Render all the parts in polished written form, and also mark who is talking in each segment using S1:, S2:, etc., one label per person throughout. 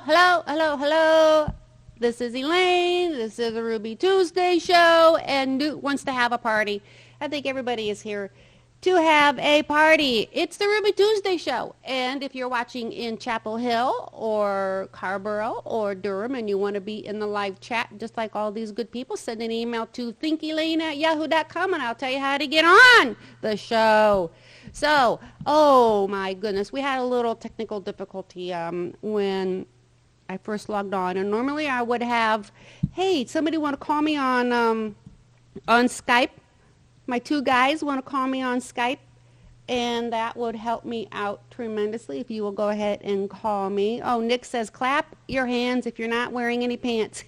S1: Hello, hello, hello, hello. This is Elaine. This is a Ruby Tuesday show, and Newt wants to have a party. I think everybody is here to have a party. It's the Ruby Tuesday show, and if you're watching in Chapel Hill or Carrboro or Durham and you want to be in the live chat, just like all these good people, send an email to thinkelaine@yahoo.com, and I'll tell you how to get on the show. So, oh my goodness, we had a little technical difficulty when I first logged on, and normally I would have, hey, somebody want to call me on Skype? My two guys want to call me on Skype, and that would help me out tremendously if you will go ahead and call me. Oh, Nick says, clap your hands if you're not wearing any pants.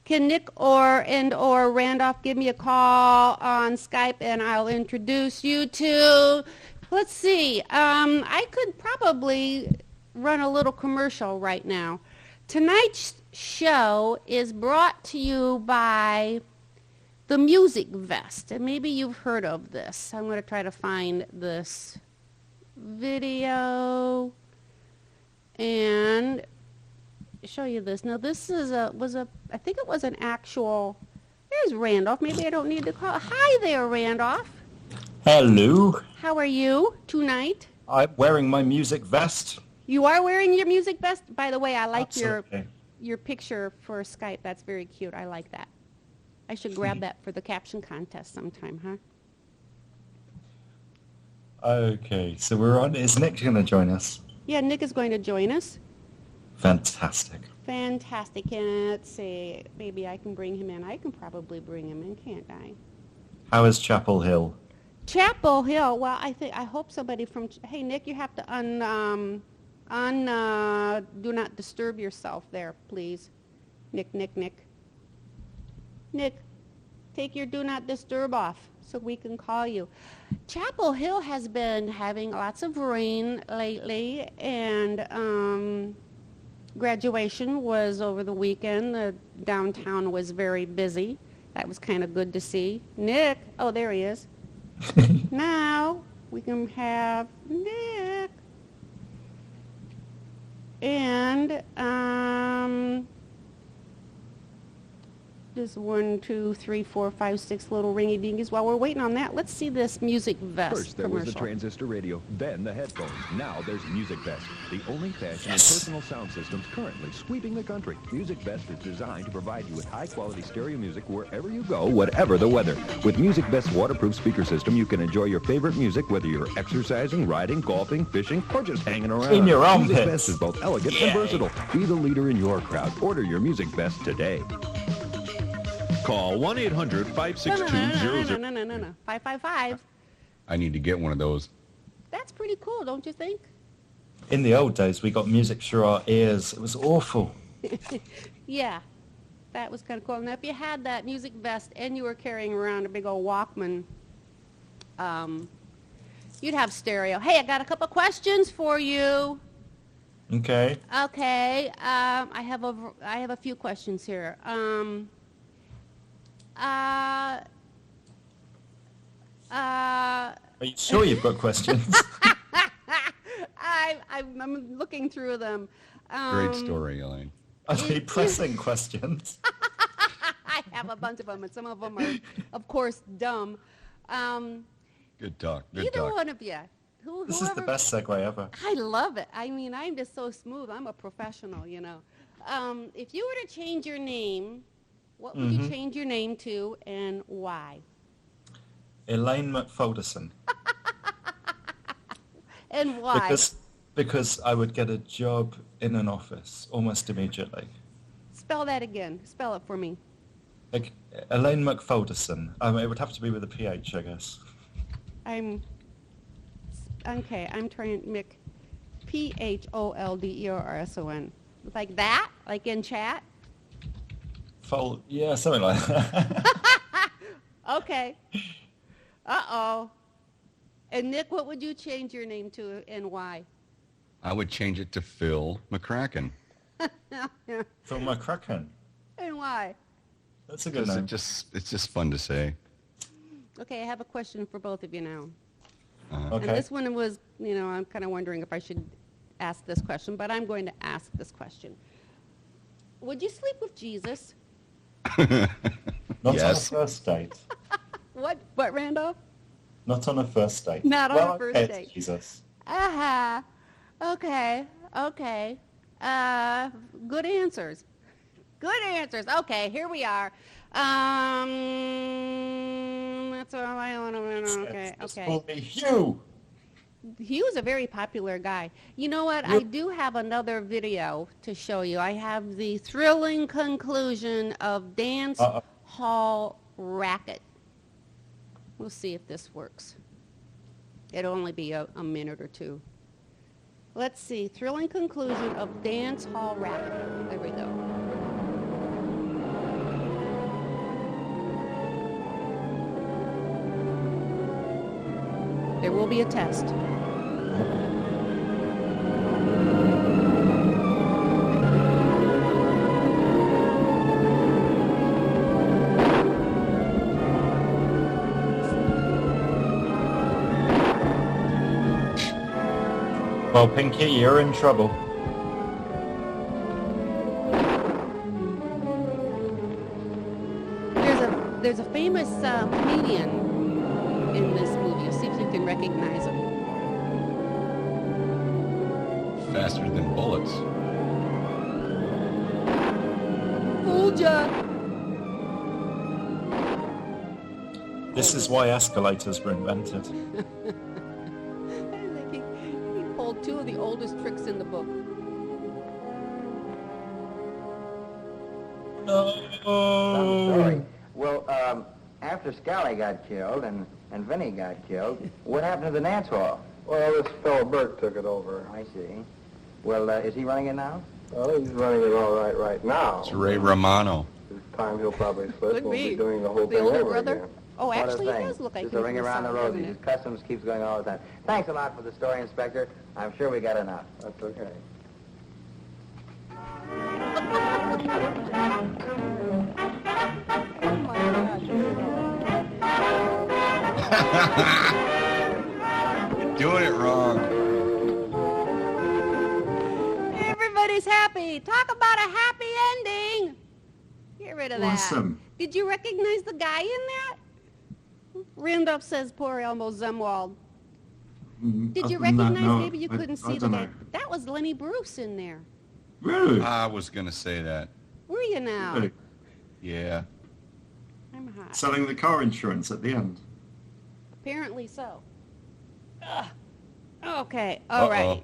S1: Can Nick or Randolph give me a call on Skype, and I'll introduce you to, let's see, I could probably run a little commercial right now. Tonight's show is brought to you by the Music Vest, and maybe you've heard of this. I'm going to try to find this video and show you this. Now this is I think it was an actual, there's Randolph. Maybe I don't need to call. Hi there, Randolph.
S2: Hello.
S1: How are you tonight?
S2: I'm wearing my music vest.
S1: You are wearing your music vest? By the way, I like
S2: Absolutely.
S1: your picture for Skype. That's very cute. I like that. I should grab that for the caption contest sometime, huh?
S2: Okay, so we're on. Is Nick going to join us?
S1: Yeah, Nick is going to join us.
S2: Fantastic.
S1: Fantastic. And let's see. Maybe I can bring him in. I can probably bring him in, can't I?
S2: How is Chapel Hill?
S1: Chapel Hill. Well, I hope somebody from. Hey, Nick, you have to do not disturb yourself there, please. Nick, take your do not disturb off so we can call you. Chapel Hill has been having lots of rain lately, and graduation was over the weekend. The downtown was very busy. That was kind of good to see. Nick, oh, there he is. Now we can have Nick. And just 1, 2, 3, 4, 5, 6 little ringy dingies. While we're waiting on that, let's see this Music Vest
S3: First there
S1: commercial.
S3: was the transistor radio, then the headphones. Now there's Music Vest, the only fashion and personal sound systems currently sweeping the country. Music Vest is designed to provide you with high-quality stereo music wherever you go, whatever the weather. With Music Vest's waterproof speaker system, you can enjoy your favorite music whether you're exercising, riding, golfing, fishing, or just hanging around.
S2: In your armpits.
S3: Music Vest is both elegant and versatile. Be the leader in your crowd. Order your Music Vest today.
S4: Call 1-800-562-00.
S1: No. 555.
S5: I need to get one of those.
S1: That's pretty cool, don't you think?
S2: In the old days, we got music through our ears. It was awful.
S1: Yeah, that was kind of cool. Now, if you had that Music Vest and you were carrying around a big old Walkman, you'd have stereo. Hey, I got a couple questions for you.
S2: Okay.
S1: Okay, I have a few questions here.
S2: Are you sure you've got questions?
S1: I'm looking through them.
S5: Great story, Elaine.
S2: Are they pressing questions?
S1: I have a bunch of them, and some of them are, of course, dumb.
S5: Good talk. Good
S1: Either
S5: talk.
S1: one of you.
S2: This is the best segue ever.
S1: I love it. I mean, I'm just so smooth. I'm a professional, you know. If you were to change your name, what would you change your name to, and why?
S2: Elaine McFolderson.
S1: And why?
S2: Because I would get a job in an office almost immediately.
S1: Spell that again. Spell it for me.
S2: Like Elaine McFolderson. It would have to be with a PH, I guess.
S1: I'm trying Mick. PHOLDERSON. Like that? Like in chat?
S2: Yeah, something like that.
S1: Okay. Uh-oh. And Nick, what would you change your name to, and why?
S5: I would change it to Phil McCracken.
S2: Phil McCracken.
S1: And why?
S2: That's a good
S5: Because
S2: name.
S5: it's just fun to say.
S1: Okay, I have a question for both of you now.
S2: Okay.
S1: And this one was, I'm kind of wondering if I should ask this question, but I'm going to ask this question. Would you sleep with Jesus?
S2: Not
S5: Yes.
S2: on a first date.
S1: What, Randolph?
S2: Not on a first date.
S1: Not on a first
S2: okay,
S1: date.
S2: Jesus.
S1: Uh-huh. Okay. Good answers. Okay, here we are. That's all I want to know. Okay.
S2: Hugh!
S1: He was a very popular guy. You know what? I do have another video to show you. I have the thrilling conclusion of Dance Hall Racket. We'll see if this works. It'll only be a minute or two. Let's see. Thrilling conclusion of Dance Hall Racket. There we go. There will be a test.
S2: Well, Pinky, you're in trouble.
S1: There's a famous comedian in this movie. See if you can recognize him.
S5: Faster than bullets.
S1: Fooled ya.
S2: This is why escalators were invented.
S1: I think he pulled two of the oldest tricks in the book.
S6: Sorry. Well, after Scally got killed and Vinny got killed, what happened to the dance hall?
S7: Well, this fellow Bert took it over.
S6: I see. Well, is he running it now?
S7: Well, he's running it all right now.
S5: It's Ray Romano.
S7: This time he'll probably slip.
S1: Could
S7: We'll
S1: be.
S7: be doing the whole
S1: The
S7: thing
S1: older
S7: over
S1: brother?
S7: again.
S1: Oh,
S6: What a
S1: actually, it
S6: thing.
S1: does look like
S6: Just
S1: he's
S6: a ring
S1: in
S6: around the
S1: some,
S6: rosy.
S1: doesn't
S6: His
S1: it?
S6: customs keeps going all the time. Thanks a lot for the story, Inspector. I'm sure we got enough.
S7: That's okay.
S1: Oh, my gosh.
S5: You're doing it wrong.
S1: Everybody's happy. Talk about a happy ending. Get rid of that.
S2: Awesome.
S1: Did you recognize the guy in that? Randolph says poor Elmo Zumwald. Did you recognize? Maybe you couldn't see the guy. That was Lenny Bruce in there.
S2: Really?
S5: I was going to say that.
S1: Were you now?
S2: Really?
S5: Yeah.
S1: I'm hot.
S2: Selling the car insurance at the end.
S1: Apparently so. Ugh. Okay. All right.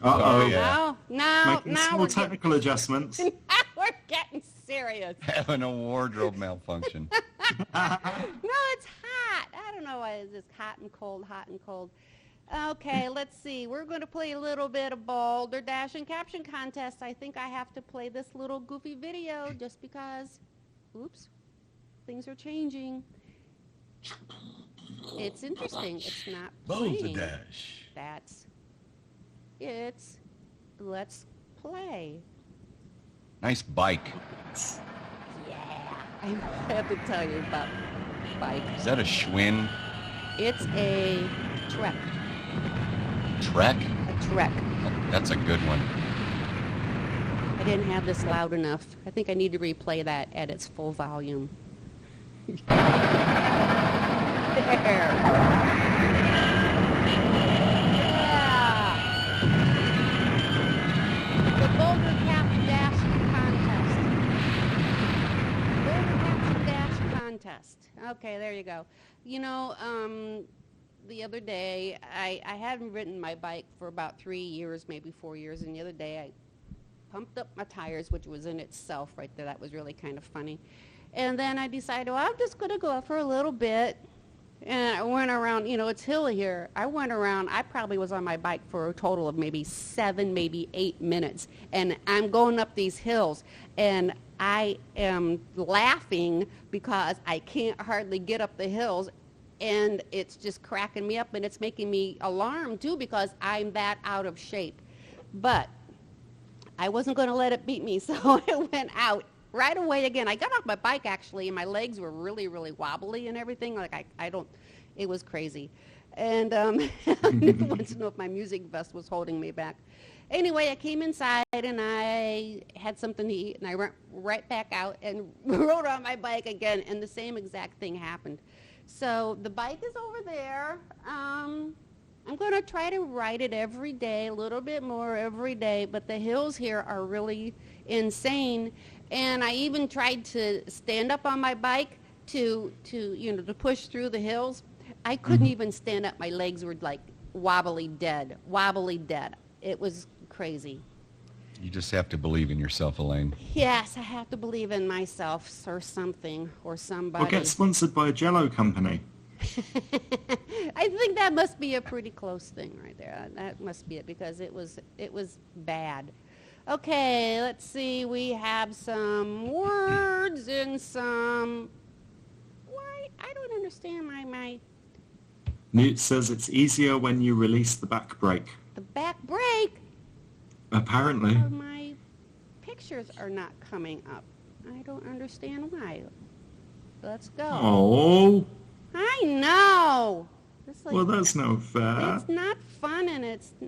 S5: Oh, yeah.
S1: Now
S2: Making small technical adjustments.
S1: we're getting serious.
S5: Having a wardrobe malfunction.
S1: No, it's hot. I don't know why it's just hot and cold. Okay, let's see. We're going to play a little bit of Boulder Dash and Caption Contest. I think I have to play this little goofy video just because, oops, things are changing. It's interesting. It's not playing.
S5: Dash.
S1: It's Let's Play.
S5: Nice bike.
S1: Yeah, I have to tell you about bike.
S5: Is that a Schwinn
S1: It's a Trek.
S5: Trek?
S1: A Trek.
S5: Oh, that's a good one.
S1: I didn't have this loud enough. I think I need to replay that at its full volume. There. Yeah. The Boulder Caption Dash Contest. Okay, there you go. You know, the other day, I hadn't ridden my bike for about 3 years, maybe 4 years, and the other day I pumped up my tires, which was in itself right there. That was really kind of funny. And then I decided, well, I'm just going to go out for a little bit. And I went around, you know, it's hilly here. I went around, I probably was on my bike for a total of maybe 7, maybe 8 minutes. And I'm going up these hills, and I am laughing because I can't hardly get up the hills. And it's just cracking me up, and it's making me alarmed, too, because I'm that out of shape. But I wasn't going to let it beat me, so I went out right away again. I got off my bike, actually, and my legs were really, really wobbly and everything. Like, it was crazy. And I never wanted to know if my music vest was holding me back. Anyway, I came inside and I had something to eat, and I went right back out and rode on my bike again, and the same exact thing happened. So the bike is over there. I'm going to try to ride it every day, a little bit more every day, but the hills here are really insane. And I even tried to stand up on my bike to push through the hills. I couldn't even stand up. My legs were like wobbly dead. It was crazy.
S5: You just have to believe in yourself, Elaine.
S1: Yes, I have to believe in myself or something or somebody.
S2: Or get sponsored by a Jell-O company.
S1: I think that must be a pretty close thing right there. That must be it because it was bad. Okay, let's see. We have some words and some... Why? I don't understand my...
S2: Newt says it's easier when you release the back brake.
S1: The back brake?
S2: Apparently.
S1: My pictures are not coming up. I don't understand why. Let's go.
S2: Oh.
S1: I know.
S2: Well, that's no fair.
S1: It's not fun, and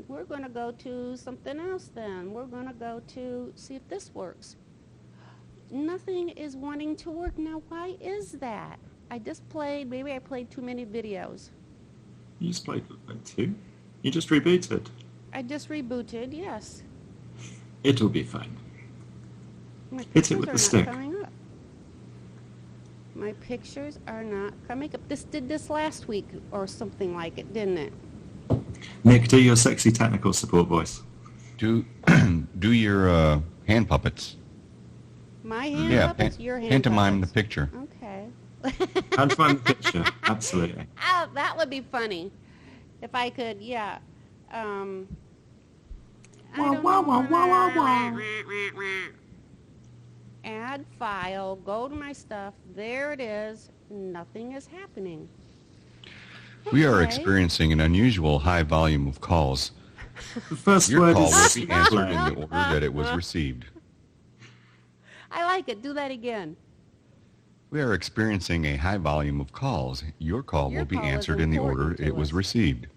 S1: we're going to go to something else then. We're going to go to see if this works. Nothing is wanting to work now. Why is that? Maybe I played too many videos.
S2: You just played two? You just rebooted.
S1: I just rebooted, yes.
S2: It'll be fine.
S1: My
S2: Hit it with the stick.
S1: coming up. My pictures are not coming up. This did this last week or something like it, didn't it?
S2: Nick, do your sexy technical support voice.
S5: Do your hand puppets.
S1: My hand puppets, your hand
S5: pantomime
S1: puppets.
S5: the picture.
S1: Okay.
S2: Pantomime the picture, absolutely.
S1: Oh, that would be funny. If I could, yeah. Add file, go to my stuff. There it is. Nothing is happening.
S5: We are
S1: Okay.
S5: experiencing an unusual high volume of calls.
S2: The first
S5: Your
S2: word
S5: call
S2: is
S5: will be answered in the order that it was received.
S1: I like it. Do that again.
S5: We are experiencing a high volume of calls. Your call
S1: Your
S5: will be
S1: call is
S5: answered in the order
S1: important to
S5: it was
S1: us.
S5: received.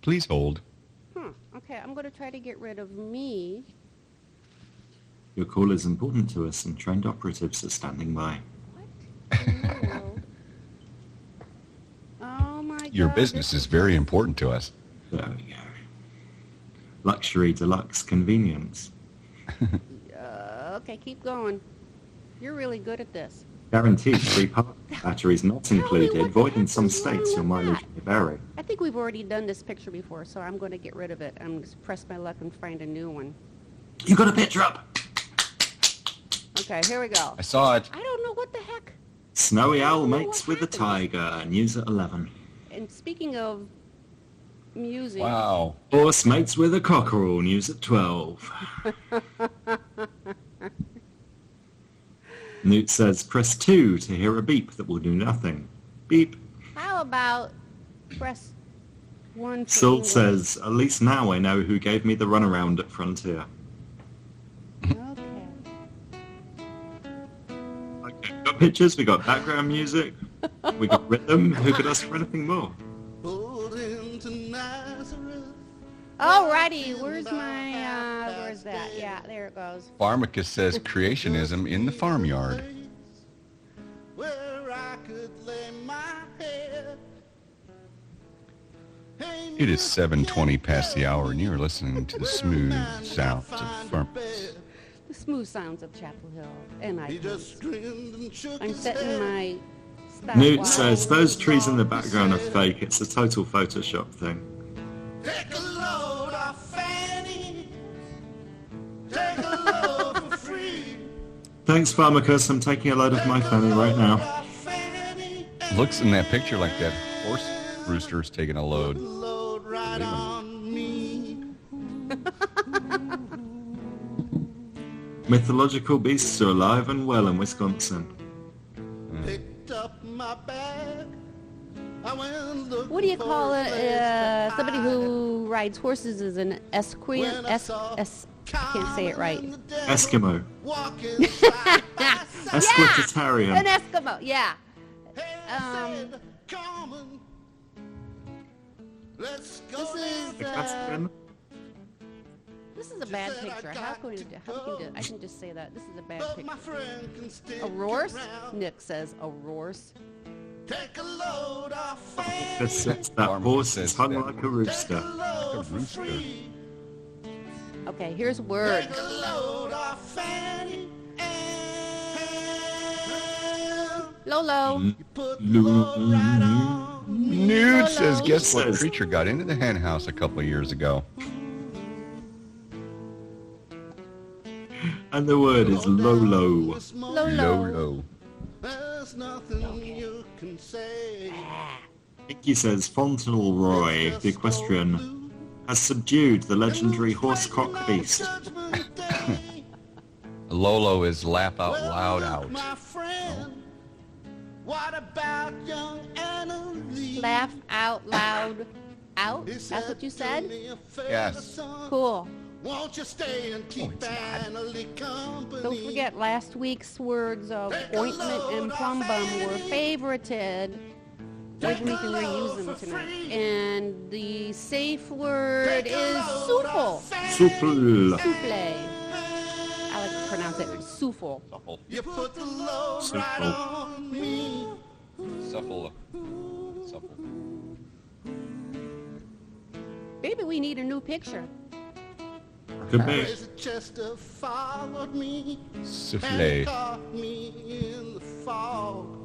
S5: Please hold.
S1: Okay, I'm going to try to get rid of me.
S2: Your call is important to us and trained operatives are standing by.
S1: What in the world? Oh my God.
S5: Your business is very important to us.
S2: There we go. Luxury deluxe convenience.
S1: Okay, keep going. You're really good at this.
S2: Guaranteed free parking. Batteries not
S1: Tell me
S2: included.
S1: what
S2: Void in
S1: the
S2: some
S1: heck's wrong
S2: states. Your
S1: with
S2: mileage
S1: that?
S2: may vary.
S1: I think we've already done this picture before, so I'm going to get rid of it. I'm just press my luck and find a new one.
S2: You got a picture up.
S1: Okay, here we go.
S5: I saw it.
S1: I don't know what the heck.
S2: Snowy
S1: I
S2: owl
S1: don't know
S2: mates
S1: what
S2: with a
S1: happened.
S2: tiger. News at 11.
S1: And speaking of music,
S5: Wow.
S2: Horse mates with a cockerel. News at 12. Newt says, press 2 to hear a beep that will do nothing. Beep.
S1: how about press 1 for
S2: Salt
S1: English?
S2: says, at least now I know who gave me the runaround at Frontier.
S1: Okay.
S2: Okay, we got pictures, we got background music, we got rhythm. Who could ask for anything more?
S1: Alrighty, where's that? Yeah, there it goes.
S5: Pharmacus says creationism in the farmyard. It is 7:20 past the hour, and you're listening to the smooth sounds of Pharmacus.
S1: The smooth sounds of Chapel Hill, and I'm setting my stopwatch.
S2: Newt says, those trees in the background are fake. It's a total Photoshop thing. Thanks, Pharmacus. I'm taking a load of my fanny right now.
S5: Looks in that picture like that horse rooster's taking a load.
S2: Mythological beasts are alive and well in Wisconsin.
S1: What do you call it? Somebody who rides horses is an equestrian. Can't say it right.
S2: Eskimo.
S1: Yeah,
S2: Esquitarian.
S1: an Eskimo. Yeah. This is
S2: Equestrian.
S1: this is a bad picture. How can we do? I can just say that this is a bad picture. A Roarse? Nick says a Roarse.
S2: This says that horse is hung like a rooster.
S5: A rooster.
S1: Okay, here's words. Lolo.
S5: Nude says,
S1: Lolo.
S5: guess what
S2: Says-
S5: creature got into the hen house a couple of years ago?
S2: And the word is Lolo.
S1: Lolo.
S5: Lolo.
S2: Icky says Fauntleroy, the equestrian, has subdued the legendary horsecock beast.
S5: Lolo is laugh out loud out.
S1: Laugh out loud. Out? That's what you said?
S5: Yes.
S1: Cool.
S8: Won't you stay and keep family company?
S1: Don't forget, last week's words of ointment and plum bum were favorited. Maybe we can reuse them tonight. And the safe word is souffle.
S2: Souffle.
S1: Souffle. I like to pronounce it souffle.
S8: You put the load right
S2: Simple.
S8: on me.
S5: Suffle. Suffle.
S1: Maybe we need a new picture.
S2: Could be.
S8: Crazy Chester followed me and
S5: Souffle.
S8: caught me in the fog.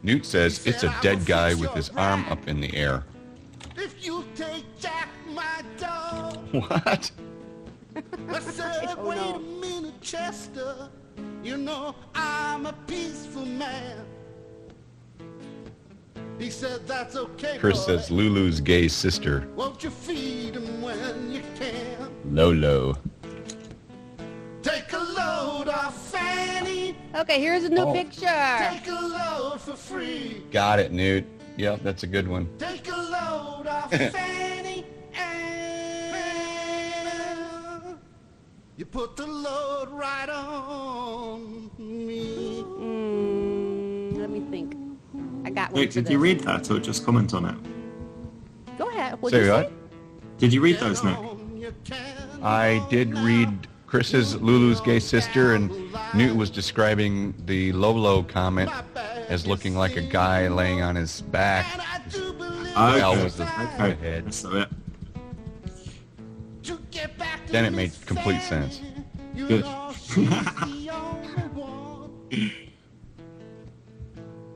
S5: Newt says it's a dead guy with his arm up in the air.
S8: If you take Jack, my dog.
S5: What?
S8: I said,
S1: Oh,
S8: wait
S1: no.
S8: a minute, Chester. You know I'm a peaceful man. He said, that's okay,
S5: Chris
S8: boy.
S5: says Lulu's gay sister.
S8: Won't you feed him when you can?
S5: Lolo.
S8: Take a load off Fanny.
S1: Okay, here's a new
S5: Oh.
S1: picture.
S8: Take a load for free.
S5: Got it, Newt. Yep, that's a good one.
S8: Take a load off Fanny. And you put the load right on me.
S1: Let me think. I got one
S2: Nick,
S1: for
S2: did you
S1: this.
S2: read that or just comment on it?
S1: Go ahead. What'd
S5: Say
S1: you
S5: what?
S1: say?
S2: Did you read those, Nick?
S8: On you can
S5: I did read Chris's Lulu's gay sister, and Newt was describing the Lolo comment as looking like a guy laying on his back.
S8: And I do believe
S5: Al
S2: Okay.
S5: was the
S2: Okay.
S5: head.
S2: So, yeah.
S8: to get back to
S5: Then it made
S8: Miss
S5: complete
S8: Fanny.
S5: sense.
S8: You
S2: Good.
S8: know she's the only one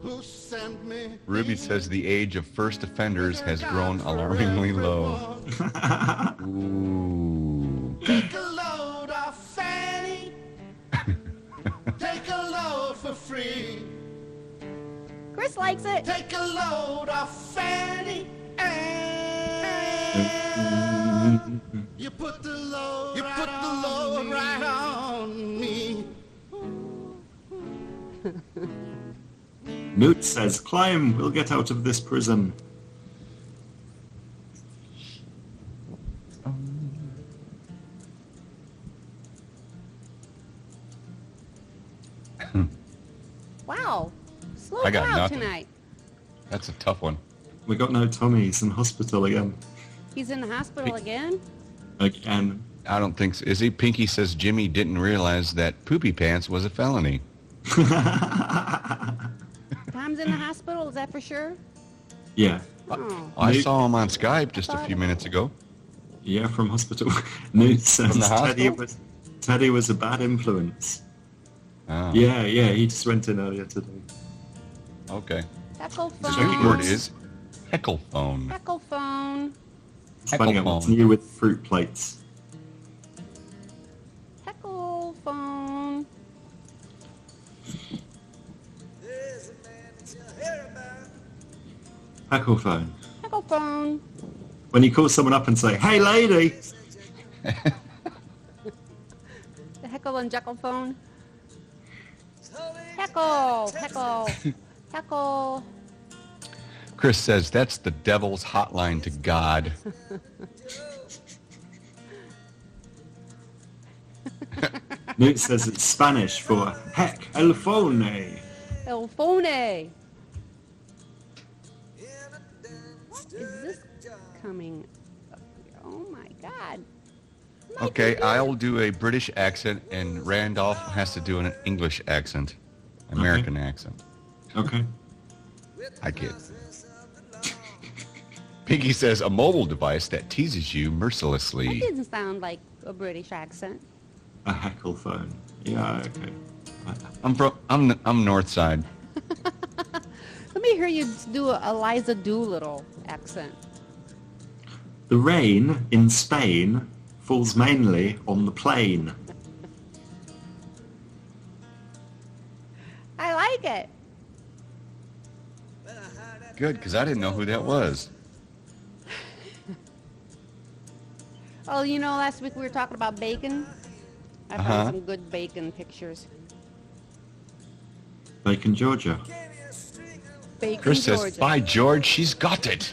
S8: who sent me.
S5: Ruby says the age of first offenders has grown alarmingly low. Ooh.
S8: Take a load off Fanny. Take a load for free.
S1: Chris likes it.
S8: Take a load off Fanny. And you put the load, right on me.
S2: Newt says, climb, we'll get out of this prison.
S1: Wow. Slow
S5: I got
S1: crowd
S5: nothing.
S1: tonight.
S5: That's a tough one.
S2: We got no Tommy, he's in hospital again.
S1: He's in the hospital again?
S2: Again.
S5: I don't think so. Is he? Pinky says Jimmy didn't realize that poopy pants was a felony.
S1: Tom's in the hospital, is that for sure?
S2: Yeah.
S1: Oh.
S5: I
S2: Newt-
S5: saw him on Skype just a few minutes ago.
S2: Yeah, from hospital. Newt says
S5: From the hospital?
S2: Teddy was a bad influence.
S5: Oh,
S2: Yeah, he just went in earlier today.
S5: okay.
S1: Heckle
S5: The
S2: Checking
S5: new
S1: phone.
S5: word
S2: words.
S5: is heckle phone.
S1: Heckle phone.
S2: Finding out what's
S5: phone.
S2: new with fruit plates.
S1: Heckle phone.
S2: Heckle phone.
S1: Heckle phone.
S2: When you call someone up and say, hey lady!
S1: The heckle and jekyll phone. Heckle. Heckle. Heckle.
S5: Chris says that's the devil's hotline to God.
S2: Newt says it's Spanish for heck, el phone.
S1: El phone. What is this
S5: Okay, I'll do a British accent, and Randolph has to do an English accent, American accent.
S2: Okay.
S5: I kid. Pinky says a mobile device that teases you
S1: That
S5: mercilessly.
S1: didn't sound like a British accent.
S2: A heckle phone. Yeah, okay.
S5: I'm North Side.
S1: Let me hear you do a Eliza Doolittle accent.
S2: The rain in Spain falls mainly on the plain.
S1: I like it.
S5: Good, because I didn't know who that was.
S1: Oh, you know, last week we were talking about bacon. I found some good bacon pictures.
S2: Bacon, Georgia.
S1: Bacon,
S5: Chris
S1: Georgia.
S5: says, by George, she's got it.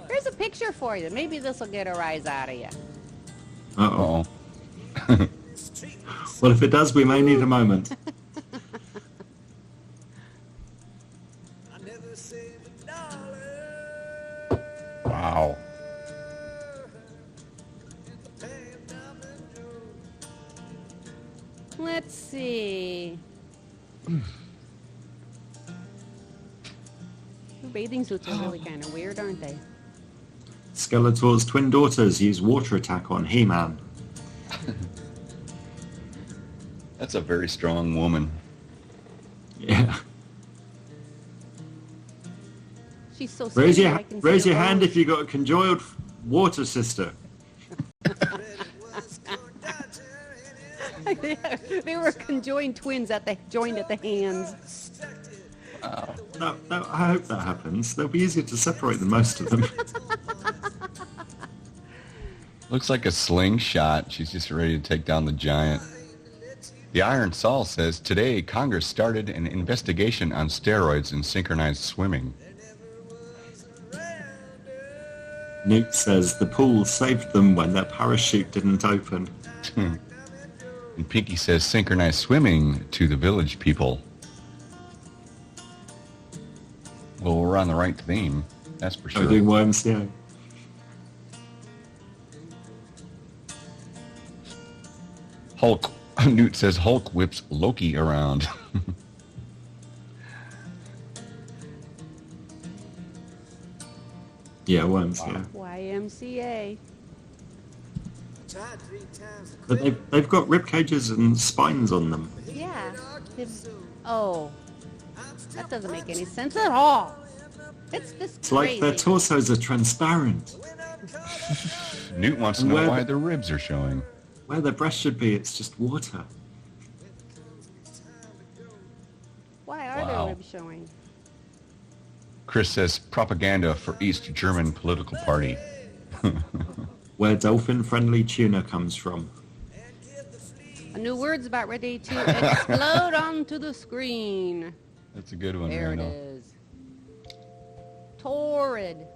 S1: Here's a picture for you. Maybe this will get a rise out of you.
S2: Uh-oh.
S5: Uh-oh.
S2: Well, if it does, we may need a moment.
S5: Wow.
S1: Let's see. The bathing suits are really kind of weird, aren't they?
S2: Skeletor's twin daughters use water attack on He-Man.
S5: That's a very strong woman.
S2: Yeah.
S1: She's so
S2: Raise
S1: skinny,
S2: your,
S1: I can
S2: raise
S1: see
S2: your
S1: her
S2: hand
S1: bones.
S2: if you got a conjoined water sister.
S1: They were conjoined twins at the joined at the hands.
S2: No, I hope that happens. They'll be easier to separate than most of them.
S5: Looks like a slingshot. She's just ready to take down the giant. The Iron Saul says, today Congress started an investigation on steroids and synchronized swimming.
S2: Newt says the pool saved them when their parachute didn't open.
S5: And Pinky says, synchronized swimming to the village people. Well, we're on the right theme. That's for
S2: Oh,
S5: sure.
S2: doing YMCA.
S5: Hulk. Newt says Hulk whips Loki around.
S2: Yeah, YMCA.
S1: YMCA.
S2: But they've got rib cages and spines on them.
S1: Yeah. Oh, that doesn't make any sense at all. It's just
S2: It's like their torsos are transparent.
S5: Newt wants to know
S2: Where
S5: why
S2: the-
S5: their ribs are showing.
S2: Where their breasts should be, it's just water.
S1: Why are
S5: Wow.
S1: their ribs showing?
S5: Chris says propaganda for East German political party.
S2: Where dolphin-friendly tuna comes from.
S1: A new word's about ready to explode onto the screen.
S5: That's a good one,
S1: There it
S5: Randall.
S1: is. Torrid.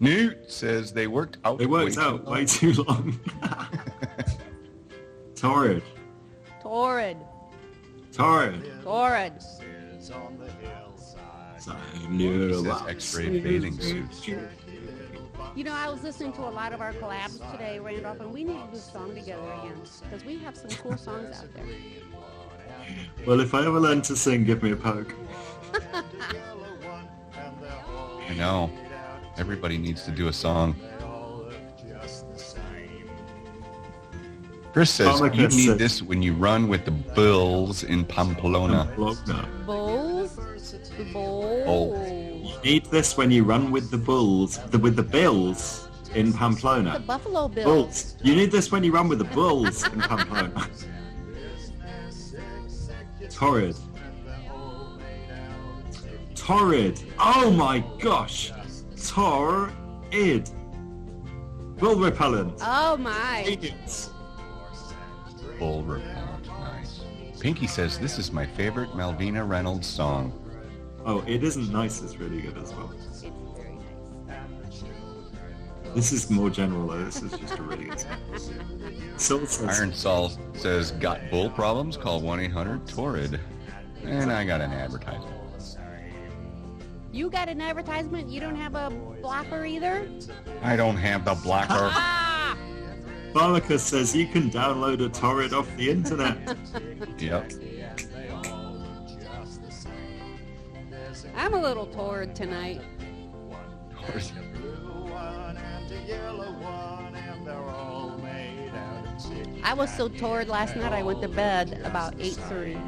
S5: Newt says they worked out.
S2: They worked out way too long. Torrid.
S1: Torrid.
S2: Torrid.
S1: Torrid.
S5: It says X-ray bathing suits.
S1: You know, I was listening to a lot of our collabs today, Randolph, and we need to do a song together again because we have some cool songs out there.
S2: Well, if I ever learn to sing, give me a poke.
S5: I know. Everybody needs to do a song. Chris says
S2: Comic
S5: you
S2: says-
S5: need this when you run with the bulls in Pamplona.
S1: Bulls? The bulls.
S2: You need this when you run with the bulls, with the bills in
S1: The
S2: Pamplona.
S1: Buffalo Bills.
S2: Bulls. You need this when you run with the bulls in Pamplona. Torrid. Torrid. Oh my gosh. Torrid. Bull repellent.
S1: Oh my.
S2: Idiots.
S5: Bull repellent. Nice. Pinky says this is my favorite Malvina Reynolds song.
S2: Oh, it isn't nice. It's really good as well.
S1: It's very nice.
S2: This is more general though. This is just a really good song. Soul says,
S5: Iron Saul says, got bull problems? Call 1-800-TORRID. And I got an advertisement.
S1: You got an advertisement? You don't have a blocker either?
S5: I don't have the blocker.
S2: Barlicus says you can download a torrent off the internet.
S5: Yep.
S1: I'm a little torrid tonight. I was so torrid last night I went to bed about 8:30.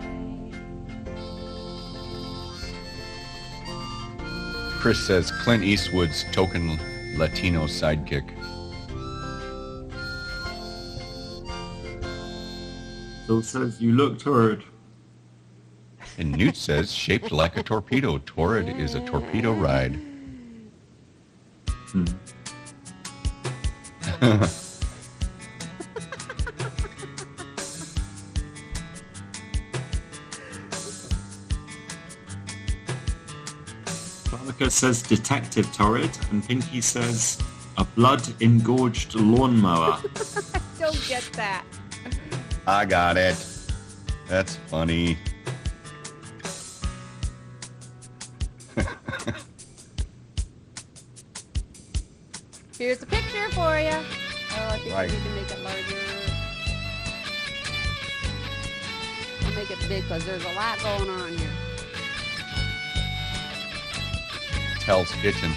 S5: Chris says Clint Eastwood's token Latino sidekick.
S2: Phil says you look torrid.
S5: And Newt says shaped like a torpedo. Torrid is a torpedo ride.
S2: Barlicus says detective torrid, and Pinky says a blood-engorged lawnmower.
S1: Don't get that.
S5: I got it. That's funny.
S1: Here's a picture for you. Oh, I think
S5: Right.
S1: we need to make it larger. I'll make it big because there's a lot going on here.
S5: Hell's Kitchen.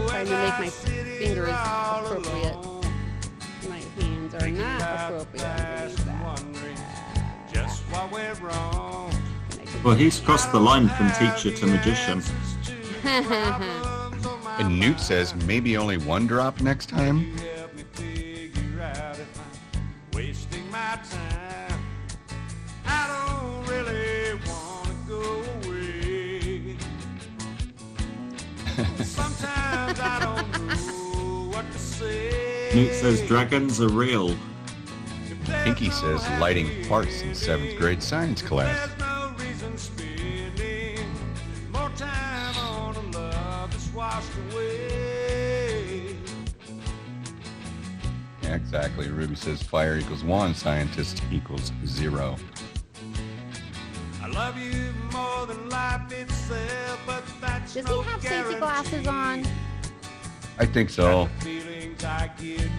S1: Trying to make my fingers appropriate. My hands are not appropriate underneath that.
S2: Well, he's crossed the line from teacher to magician.
S5: And Newt says maybe only one drop next time.
S8: Wasting my time. I don't really want to go away. Sometimes I don't know what to say.
S2: Newt says dragons are real.
S5: Pinky says lighting farts in 7th grade science class.
S8: There's no reason spending more time on a love that's washed away.
S5: Yeah, exactly. Ruby says fire equals 1, scientist equals 0.
S8: I love you more than life itself, but that's
S1: Does
S8: no
S1: he have safety
S8: guarantee.
S1: glasses on?
S5: I think so.
S8: Feelings I give you.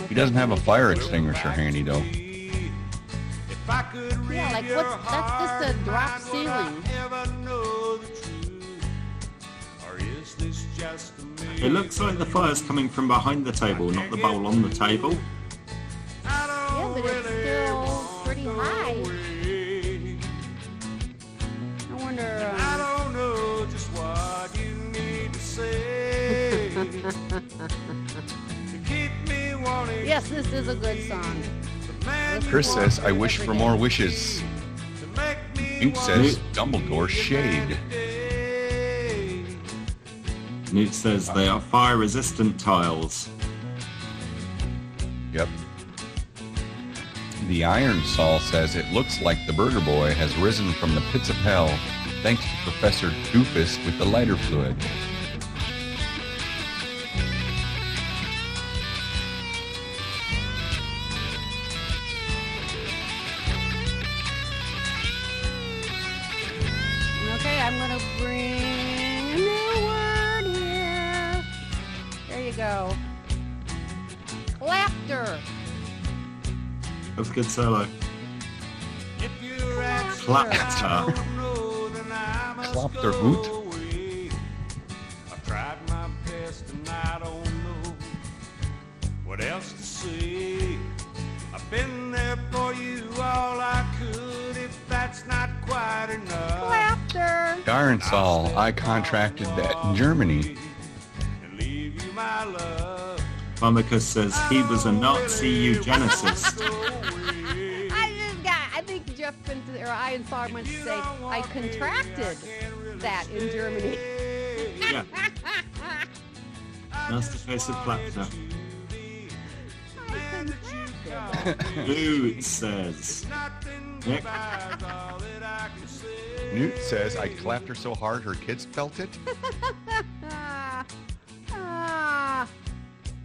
S5: He doesn't have a fire extinguisher handy though.
S8: If I could read
S1: Yeah, like
S8: your
S1: what's that's just a drop
S8: heart, would I
S1: ceiling.
S8: ever know the truth? Or is this just a
S2: It looks like the fire's coming from behind the table, not the bowl on the table.
S1: Yeah, but it's still pretty high. I wonder.
S8: I don't know just what you need to say to keep me wanting.
S1: Yes, this is a good song.
S5: Chris says I wish for more wishes. Newt says Dumbledore shade.
S2: Newt says they are fire-resistant tiles.
S5: Yep. The Iron Saul says it looks like the Burger Boy has risen from the pits of hell thanks to Professor Doofus with the lighter fluid.
S1: Okay, I'm gonna bring a new word here. There you go. Clapter.
S2: That's a good solo. Clapter.
S5: Klopter hoot.
S8: I've tried my best and I don't know what else to say. I've been there for you all I could. If that's not quite enough,
S1: Clapter.
S5: The Iron Saul, I contracted that in Germany.
S8: and leave you my love.
S2: Barlicus says he was a Nazi eugenicist.
S1: I think Jeff or Ian Saw meant to say I contracted that in Germany.
S2: Yeah. That's the face of Clapter. Newt says. Nick?
S5: Newt says I clapped her so hard her kids felt it.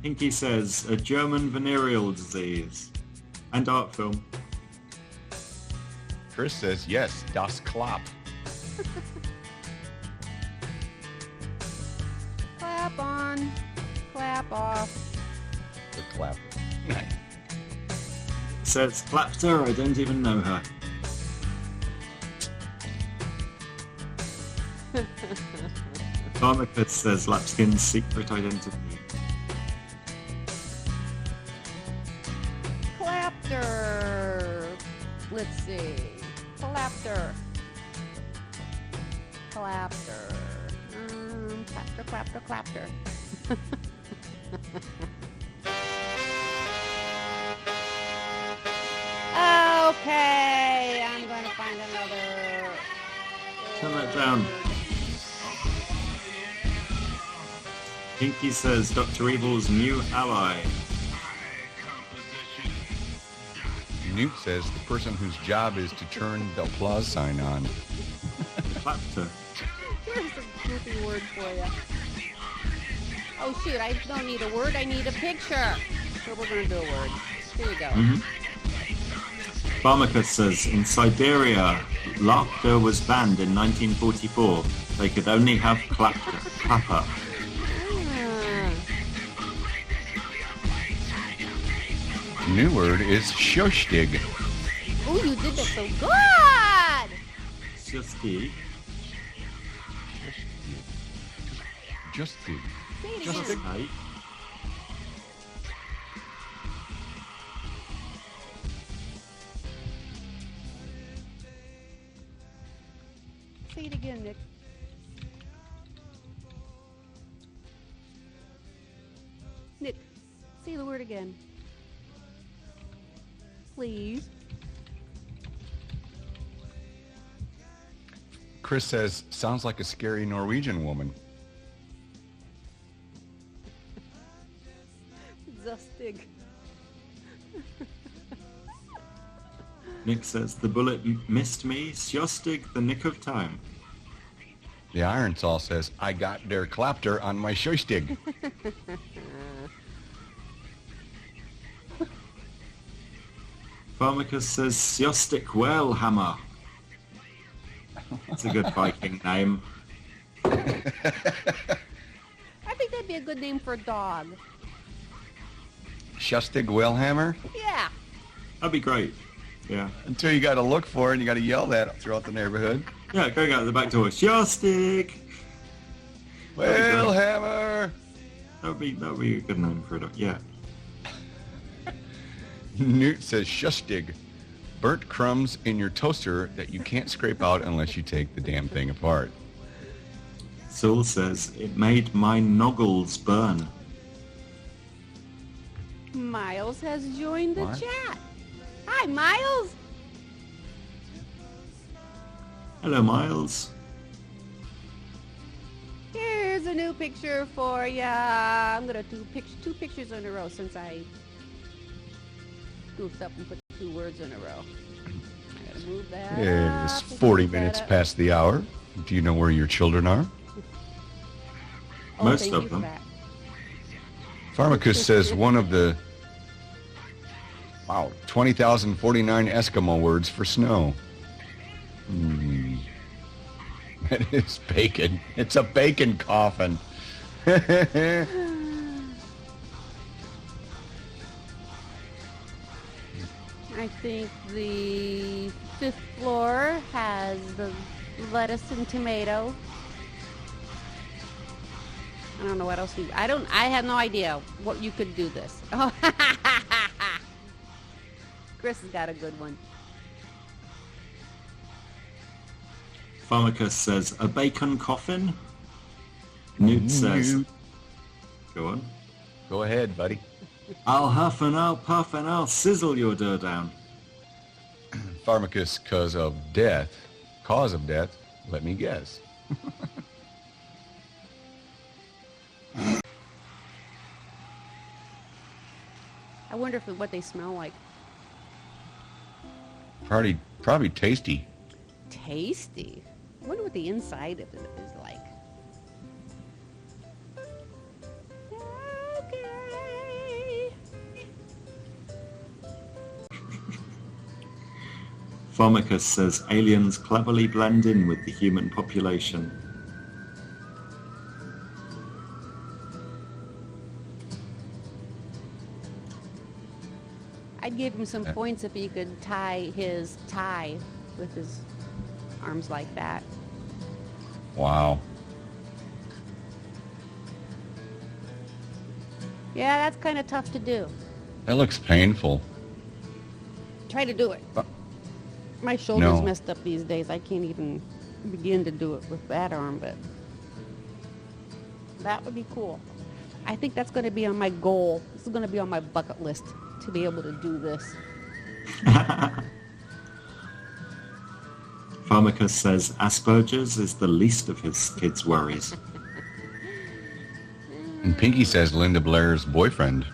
S2: Pinky says a German venereal disease. And art film.
S5: Chris says, yes, das Klap.
S1: Clap on, clap off.
S5: The clap.
S2: Says Clapter, I don't even know her. Pharmacus says Lapskin's secret identity.
S1: Clapter. Let's see. Clapter. Clapter. Clapter. Okay, I'm going to find another.
S2: Turn that down. Pinky says Dr. Evil's new ally.
S5: Newt says the person whose job is to turn the applause sign on.
S2: Clapter.
S1: Here's a goofy word for you. Oh shoot, I don't need a word, I need a picture. So we're going to do a word. Here we go.
S2: Pharmacus says in Siberia, laughter was banned in 1944. They could only have clapper.
S1: Ah.
S5: New word is shostig.
S1: Oh, you did that so good!
S2: Justy.
S5: Just the.
S1: Say it
S2: Just
S1: again.
S2: right.
S1: Say it again, Nick. Nick, say the word again. Please.
S5: Chris says, sounds like a scary Norwegian woman.
S1: Zustig.
S2: Nick says the bullet missed me. Sjostig the nick of time.
S5: The Iron Saw says, I got der clapter on my shostig.
S2: Pharmacus says Sjostig Whalehammer. It's a good Viking name.
S1: I think that'd be a good name for a dog.
S5: Shostig Whalehammer?
S1: Yeah.
S2: That'd be great. Yeah.
S5: Until you got to look for it and you got to yell that throughout the neighborhood.
S2: Yeah, going out the back door. Sjostig!
S5: Whalehammer!
S2: That would be a good name for a dog. Yeah.
S5: Newt says, shostig. Burnt crumbs in your toaster that you can't scrape out unless you take the damn thing apart.
S2: Saul says it made my noggles burn.
S1: Miles has joined the
S5: What?
S1: chat. Hi, Miles.
S2: Hello, Miles.
S1: Here's a new picture for ya. I'm gonna do two pictures in a row since I goofed up and put two words in a row. I gotta move that.
S5: It's
S1: up and
S5: 40
S1: move that
S5: minutes
S1: up.
S5: past the hour. Do you know where your children are?
S1: Oh,
S2: Most
S1: thank
S2: of
S1: you for
S2: them.
S1: that.
S5: Pharmacus says one of the 20,049 Eskimo words for snow. That is bacon. It's a bacon coffin.
S1: I think the 5th floor has the lettuce and tomato. I don't know what else I have no idea what you could do this. Oh, Chris has got a good one.
S2: Pharmacus says a bacon coffin. Newt says,
S5: Newt.
S2: go on.
S5: Go ahead, buddy.
S2: I'll huff and I'll puff and I'll sizzle your dough down.
S5: Pharmacus, cause of death, let me guess.
S1: I wonder what they smell like.
S5: Probably tasty.
S1: Tasty. I wonder what the inside of it is like. Okay.
S2: Pharmacus says aliens cleverly blend in with the human population.
S1: I'd give him some points if he could tie his tie with his arms like that.
S5: Wow.
S1: Yeah, that's kind of tough to do.
S5: That looks painful.
S1: Try to do it. My shoulder's messed up these days. I can't even begin to do it with that arm, but that would be cool. I think that's going to be on my goal. This is going to be on my bucket list to be able to do this.
S2: Pharmacus says Asperger's is the least of his kids' worries.
S5: And Pinky says Linda Blair's boyfriend.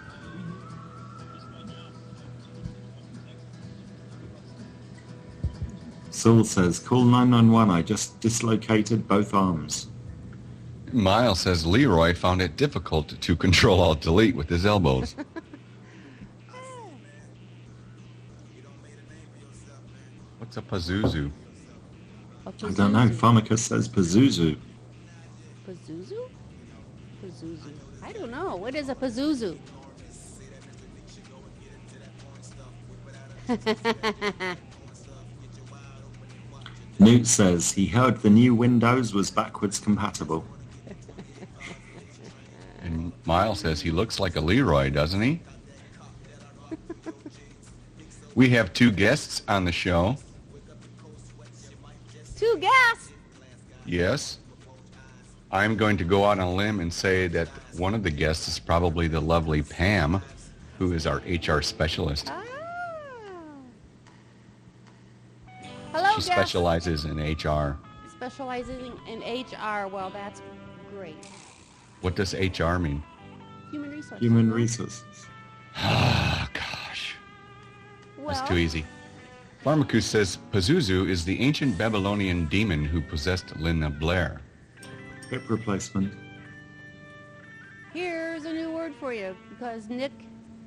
S2: Saul says, call 911, I just dislocated both arms.
S5: Miles says Leroy found it difficult to Control-Alt-Delete with his elbows. What's a Pazuzu?
S1: A
S2: I don't know. Pharmacus says Pazuzu.
S1: Pazuzu? Pazuzu. I don't know. What is a Pazuzu?
S2: Newt says he heard the new Windows was backwards compatible.
S5: And Miles says he looks like a Leroy, doesn't he? We have two guests on the show.
S1: Two guests?
S5: Yes. I'm going to go out on a limb and say that one of the guests is probably the lovely Pam, who is our HR specialist.
S1: Ah. Hello,
S5: She
S1: guest.
S5: specializes in HR.
S1: Specializing in HR. Well, that's great.
S5: What does HR mean?
S1: Human resources.
S2: Human resources.
S5: Ah, gosh.
S1: Well,
S5: That's too easy. Pharmacus says Pazuzu is the ancient Babylonian demon who possessed Linda Blair.
S2: Hip replacement.
S1: here's a new word for you because Nick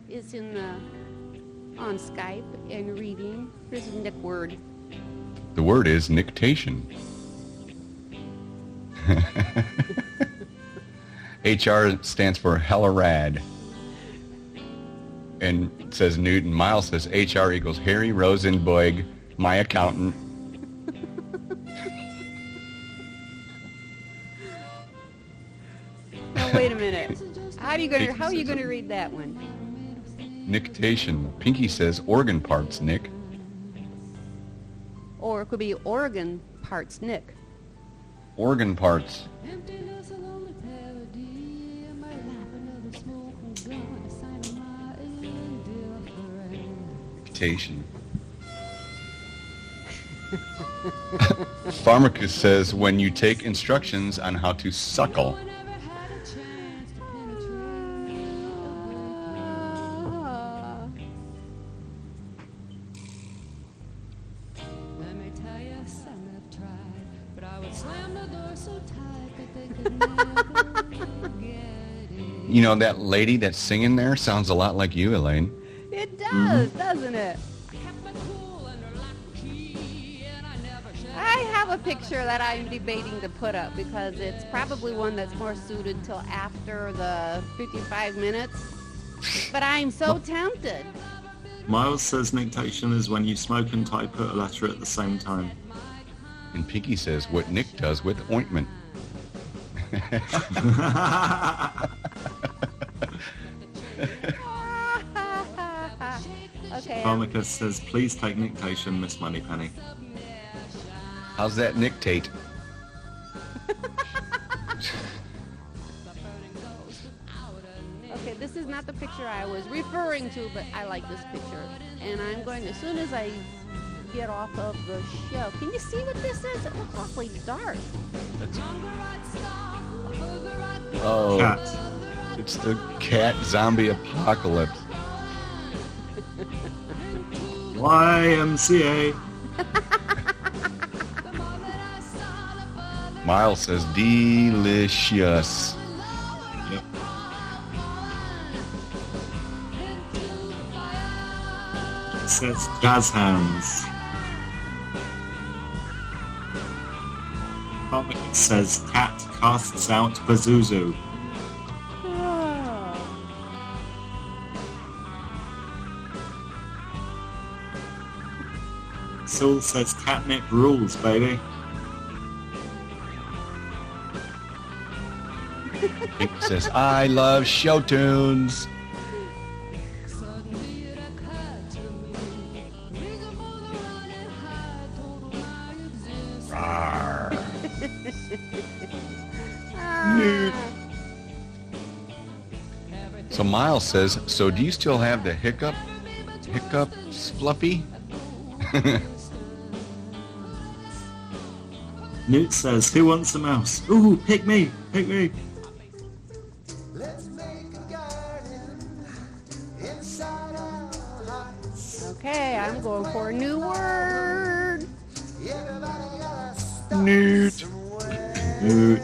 S1: is on Skype and reading. Here's a Nick word.
S5: The word is nictation. HR stands for hella rad. And it says Newton. Miles says HR equals Harry Rosenboig, my accountant.
S1: Now wait a minute. How are you going to read that one?
S5: Nictation. Pinky says organ parts, Nick.
S1: Or it could be organ parts, Nick.
S5: Organ parts. Nictation. Pharmacus says when you take instructions on how to suckle. You know, that lady that's singing there sounds a lot like you, Elaine.
S1: It does, doesn't it? I have a picture that I'm debating to put up because it's probably one that's more suited till after the 55 minutes. But I'm so tempted.
S2: Miles says nictation is when you smoke and type a letter at the same time.
S5: And Pinky says what Nick does with ointment.
S1: Okay.
S2: Pharmacus says, please take nictation, Miss Moneypenny.
S5: How's that nictate?
S1: Okay, this is not the picture I was referring to, but I like this picture. And I'm going to, as soon as I get off of the show. Can you see what this is? It looks awfully dark.
S5: Oh,
S2: Cat.
S5: it's the cat zombie apocalypse.
S2: YMCA.
S5: Miles says delicious.
S2: Yep. It says jazz hands. says cat casts out Pazuzu.
S1: Oh.
S2: Soul says catnip rules, baby.
S5: Pink says, I love show tunes. Rawr. So Miles says, so do you still have the hiccups, Fluffy?
S2: Newt says, who wants a mouse? Ooh, pick me, pick me.
S1: Okay, I'm going for a new word.
S5: Newt.
S2: Newt.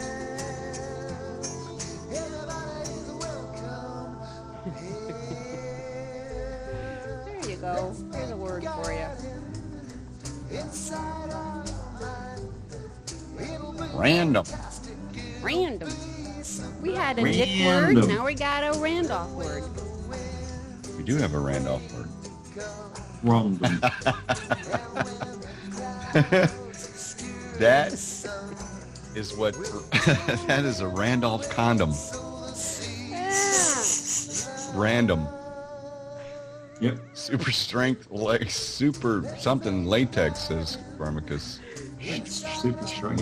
S1: There you go. Here's a word for you.
S5: Random.
S1: Random. We had a Nick
S2: Random.
S1: word, now we got a Randolph word.
S5: We do have a Randolph word.
S2: Random.
S5: That is what, that is a Randolph condom.
S1: Yeah.
S5: Random.
S2: Yep.
S5: Super strength, like super something latex, says Pharmacus.
S2: Super strong.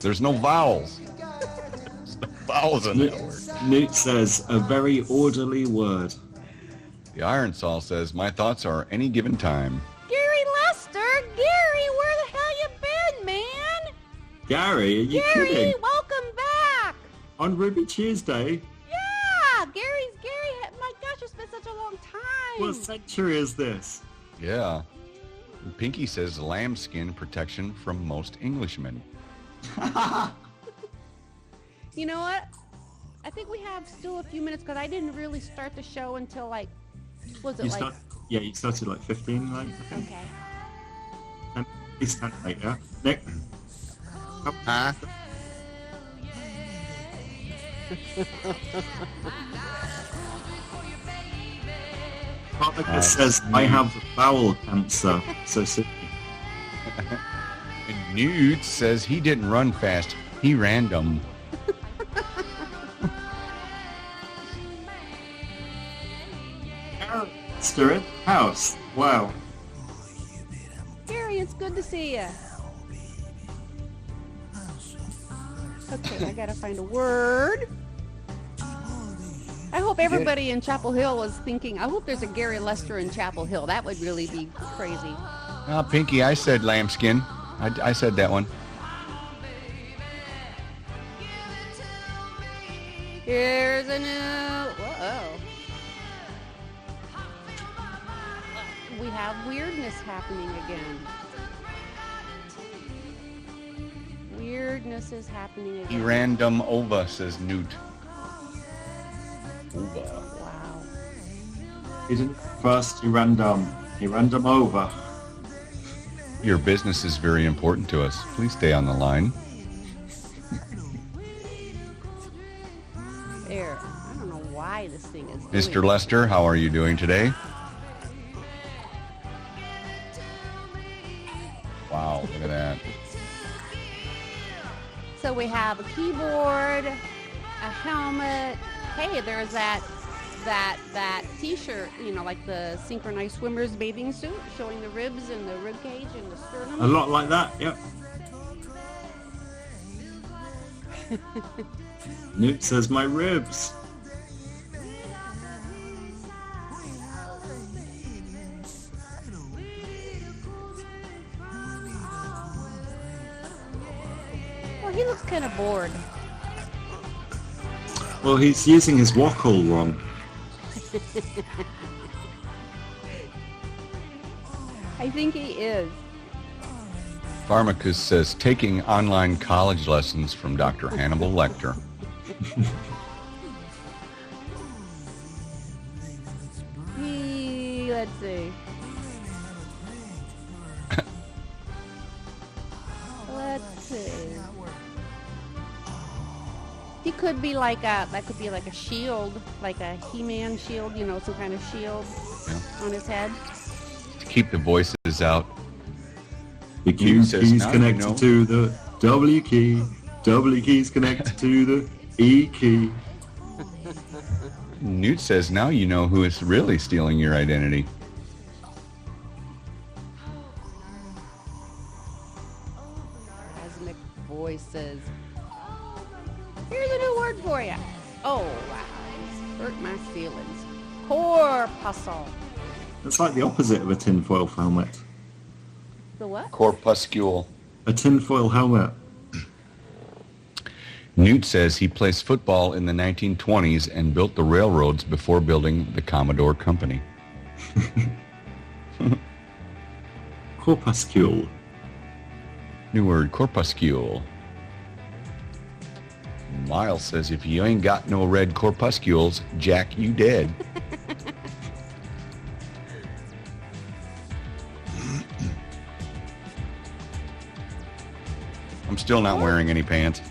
S5: There's no vowels. There's no vowels in that word.
S2: Newt says, a very orderly word.
S5: The Iron Saw says, my thoughts are any given time.
S1: Gary Lester! Gary, where the hell you been, man?
S2: Gary, are you
S1: Gary,
S2: kidding?
S1: welcome back!
S2: On Ruby Tuesday?
S1: Yeah! Gary, my gosh, it's been such a long time!
S2: What century is this?
S5: Yeah. And Pinky says, lambskin protection from most Englishmen.
S1: You know what? I think we have still a few minutes because I didn't really start the show until was it
S2: You started like 15, like, I think.
S1: Okay.
S2: And we stand later. Nick?
S5: Huh?
S2: Pharmacus says, I have bowel cancer. So sick.
S5: And Newt says he didn't run fast. He random.
S2: Stir it. House. Wow.
S1: Gary, it's good to see you. Okay, I gotta find a word. I hope everybody in Chapel Hill was thinking, I hope there's a Gary Lester in Chapel Hill. That would really be crazy.
S5: Pinky, I said lambskin. I said that one.
S1: Here's a new... Whoa. We have weirdness happening again. Weirdness is happening
S5: He
S1: again.
S5: random over, says Newt. Over.
S1: Wow.
S2: He didn't first, he random. He random over.
S5: Your business is very important to us. Please stay on the line.
S1: There. I don't know why this thing is
S5: Mr.
S1: doing
S5: Lester, how are you doing today? Wow, look at that.
S1: So we have a keyboard, a helmet. Hey, there's that t-shirt, like the synchronized swimmer's bathing suit, showing the ribs and the rib cage and the sternum.
S2: A lot like that, yep. Newt says, my ribs.
S1: Well, he looks kind of bored.
S2: Well, he's using his wackle wrong.
S1: I think he is.
S5: Pharmacus says, taking online college lessons from Dr. Hannibal Lecter.
S1: Let's see. Let's see. He could be like a, that could be like a shield, like a He-Man shield, you know, some kind of shield on his head.
S5: To keep the voices out.
S2: The Q
S5: says
S2: key's
S5: now you
S2: connected
S5: know.
S2: to the W key. W key's connected to the E key.
S5: Newt says now you know who is really stealing your identity.
S1: Cosmic voices. Here's a new word for you. Oh, wow. Hurt my feelings. Corpuscle.
S2: That's like the opposite of a tinfoil helmet.
S1: The what?
S5: Corpuscule.
S2: A tinfoil helmet.
S5: Newt says he plays football in the 1920s and built the railroads before building the Commodore Company.
S2: Corpuscule.
S5: New word, corpuscule. Miles says if you ain't got no red corpuscles, Jack, you dead. I'm still not wearing any pants.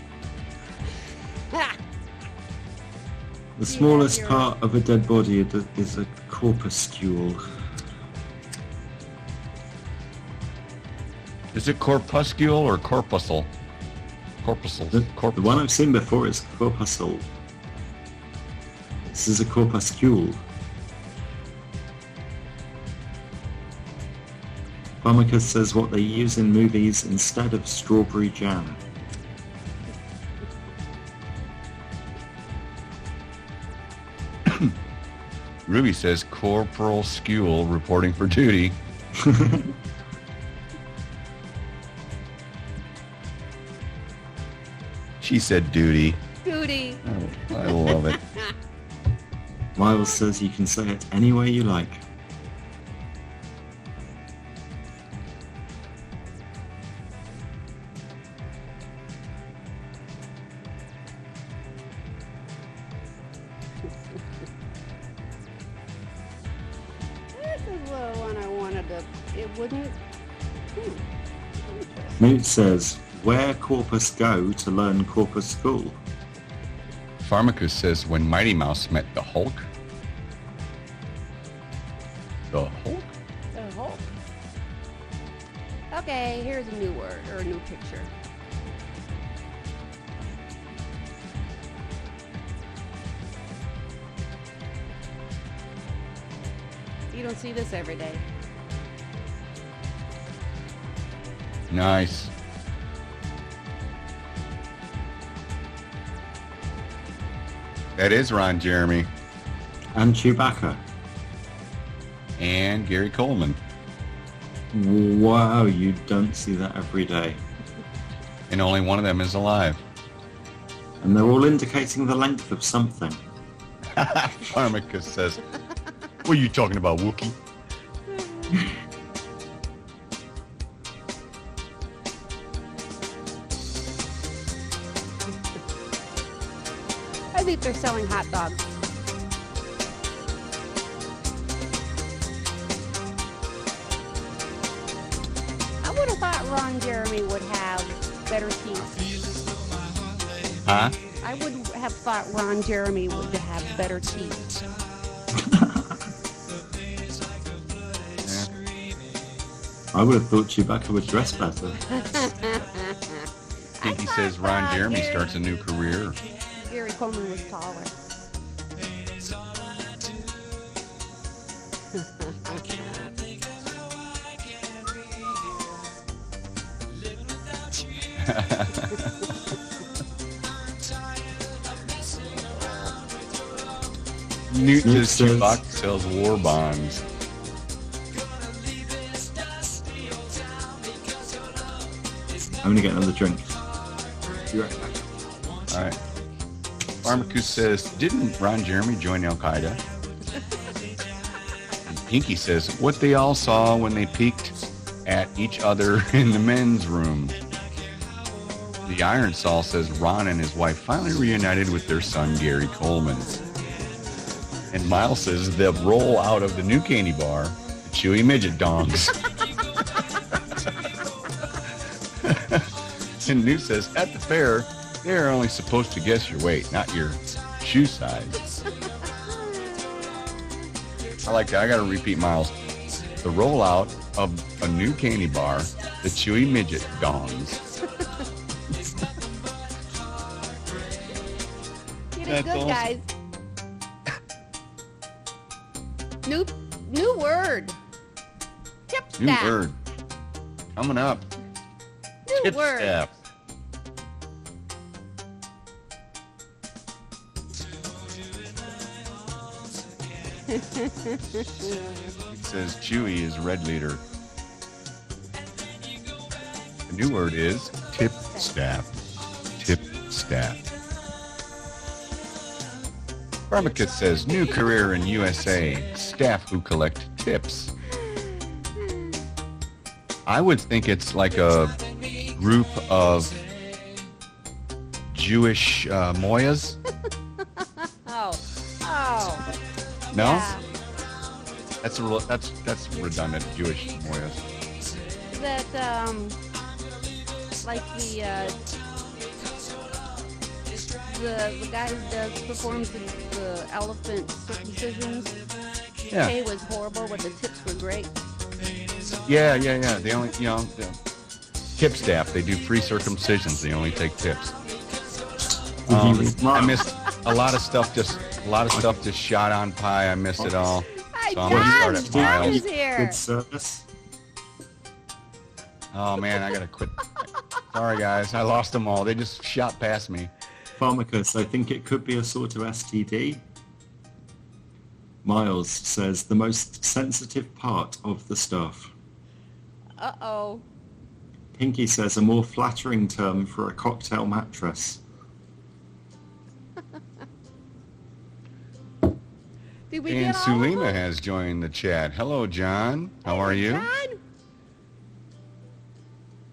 S2: The smallest part of a dead body is a corpuscule.
S5: Is it corpuscule or corpuscle? Corpuscle.
S2: The one I've seen before is corpuscle. This is a corpuscule. Pharmacus says what they use in movies instead of strawberry jam.
S5: Ruby says Corporal Skule reporting for duty. She said duty.
S1: Duty.
S5: Oh, I love it.
S2: Miles says you can say it any way you like.
S1: This is the one I wanted to, it wouldn't.
S2: Newt says, where corpus go to learn corpus school?
S5: Pharmacus says when Mighty Mouse met the Hulk. The Hulk?
S1: The Hulk. Okay, here's a new word, or a new picture. You don't see this every day.
S5: Nice. That is Ron Jeremy
S2: And Chewbacca.
S5: and Gary Coleman.
S2: Wow, you don't see that every day.
S5: And only one of them is alive.
S2: And they're all indicating the length of something.
S5: Pharmacus says, what are you talking about, Wookie?
S1: I think they're selling hot dogs. I would have thought Ron Jeremy would have better teeth.
S5: Huh?
S1: I would have thought Ron Jeremy would have better teeth.
S2: I would have thought Chewbacca would dress better.
S5: Pinky says Ron Jeremy starts a new career.
S1: Gary Coleman was taller.
S5: Newt
S2: Newt
S5: says
S2: says-
S5: Chewbacca sells war bonds.
S2: I'm gonna get another drink. Be right back.
S5: All right. Pharmacus says, didn't Ron Jeremy join Al Qaeda? And Pinky says, what they all saw when they peeked at each other in the men's room. The Iron Saul says Ron and his wife finally reunited with their son Gary Coleman. And Miles says they'll roll out of the new candy bar, the Chewy Midget Dongs. And Newt says, at the fair, They're only supposed to guess your weight, not your shoe size. I like that. I got to repeat, Miles. The rollout of a new candy bar, the Chewy Midget Gongs.
S1: Get it
S5: That's
S1: good,
S5: awesome.
S1: guys. New word. Tip
S5: New
S1: staff.
S5: word. Coming up.
S1: New
S5: Tip
S1: word.
S5: staff. It says Chewy is red leader. The new word is tip staff. Tip staff. Pharmacus says new career in USA. Staff who collect tips. I would think it's like a group of Jewish Moyas.
S1: Oh.
S5: No?
S1: Yeah.
S5: That's redundant. Jewish Moyas.
S1: That, like the guy who performs the elephant circumcisions.
S5: Yeah.
S1: Pay was horrible, but the tips were great.
S5: Yeah. They only, the tip staff. They do free circumcisions. They only take tips. I missed a lot of stuff. Just shot on pie. I missed it all.
S1: Hi,
S5: So I'm gonna
S1: John.
S5: start at
S1: John
S5: Miles.
S1: is here.
S2: Good service.
S5: Oh man, I gotta quit. Sorry guys, I lost them all. They just shot past me.
S2: Pharmacus, I think it could be a sort of STD. Miles says the most sensitive part of the stuff.
S1: Uh-oh.
S2: Pinky says a more flattering term for a cocktail mattress.
S1: Did we
S5: And
S1: get all of
S5: Sulima
S1: them?
S5: has joined the chat. Hello, John. How are you?
S1: John?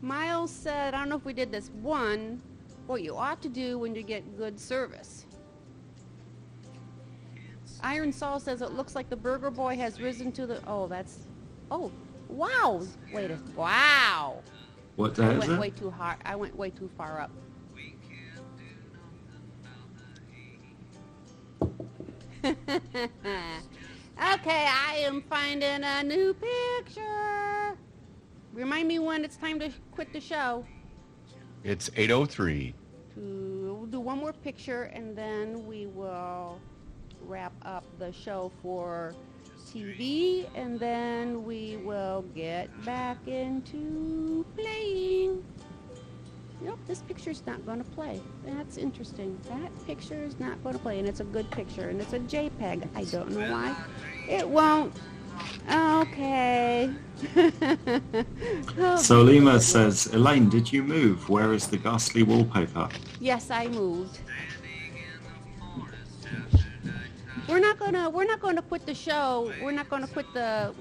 S1: Miles said, I don't know if we did this one, what you ought to do when you get good service. Iron Saul says it looks like the Burger Boy has risen to the, wow. Wow.
S2: What
S1: I
S2: day is
S1: went
S2: it?
S1: way too hard. I went way too far up. Okay, I am finding a new picture. Remind me when it's time to quit the show.
S5: It's 8:03.
S1: We'll do one more picture and then we will wrap up the show for TV and then we will get back into playing. Nope, this picture's not going to play. That's interesting. That picture is not going to play, and it's a good picture, and it's a JPEG. I don't know why. It won't. Okay.
S2: Solima says, Elaine, did you move? Where is the ghastly wallpaper?
S1: Yes, I moved. We're not gonna quit the show. We're not gonna quit the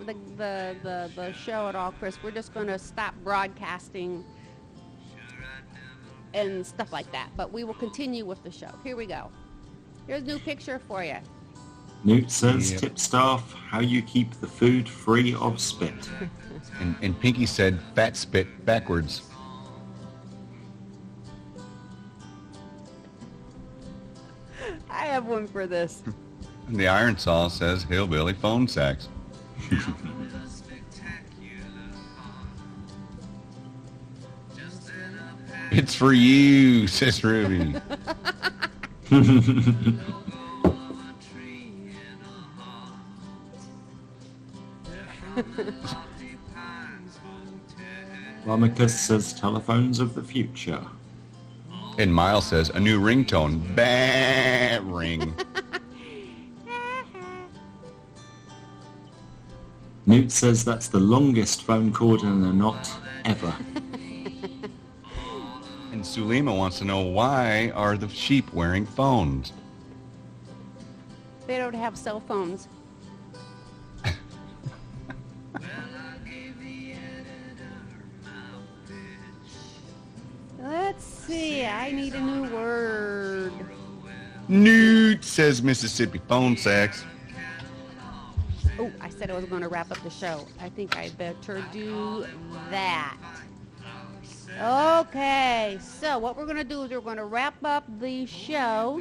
S1: show at all, Chris. We're just gonna stop broadcasting and stuff like that. But we will continue with the show. Here we go. Here's a new picture for you.
S2: Newt says,
S5: Yep.
S2: tip staff, how you keep the food free of spit.
S5: And Pinky said fat spit backwards.
S1: I have one for this.
S5: And the Iron Saw says hillbilly phone sex. It's for you, says Ruby.
S2: Lamicus says, telephones of the future.
S5: And Miles says a new ringtone. Bat ring.
S2: Newt says that's the longest phone cord in a knot ever.
S5: And Sulima wants to know, why are the sheep wearing phones?
S1: They don't have cell phones. Let's see. I need a new word.
S5: Newt, says Mississippi phone sex.
S1: Oh, I said I was going to wrap up the show. I think I better do that. Okay, so what we're going to do is we're going to wrap up the show.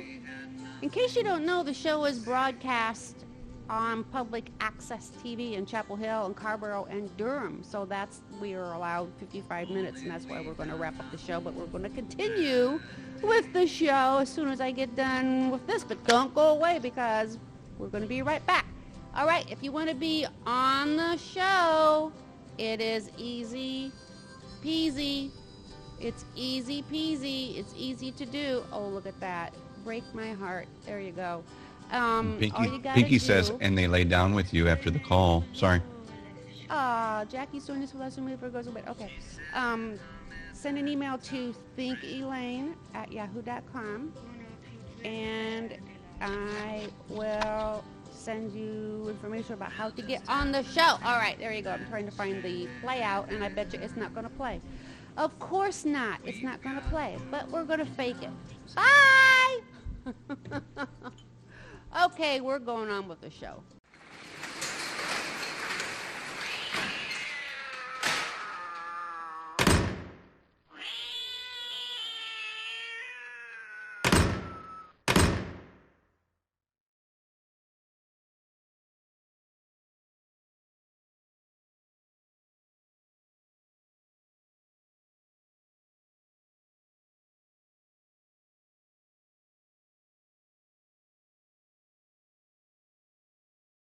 S1: In case you don't know, the show is broadcast on public access TV in Chapel Hill and Carrboro and Durham. So we are allowed 55 minutes, and that's why we're going to wrap up the show. But we're going to continue with the show as soon as I get done with this. But don't go away because we're going to be right back. All right, if you want to be on the show, it is easy peasy. It's easy peasy. It's easy to do. Oh, look at that. Break my heart. There you go. All you gotta
S5: Pinky
S1: do,
S5: says, and they lay down with you after the call. Sorry.
S1: Jackie's doing this with us before it goes away. Okay. Send an email to thinkelaine@yahoo.com, and I will send you information about how to get on the show. All right, there you go. I'm trying to find the play out, and I bet you it's not going to play. Of course not. It's not going to play, but we're going to fake it. Bye! Okay, we're going on with the show.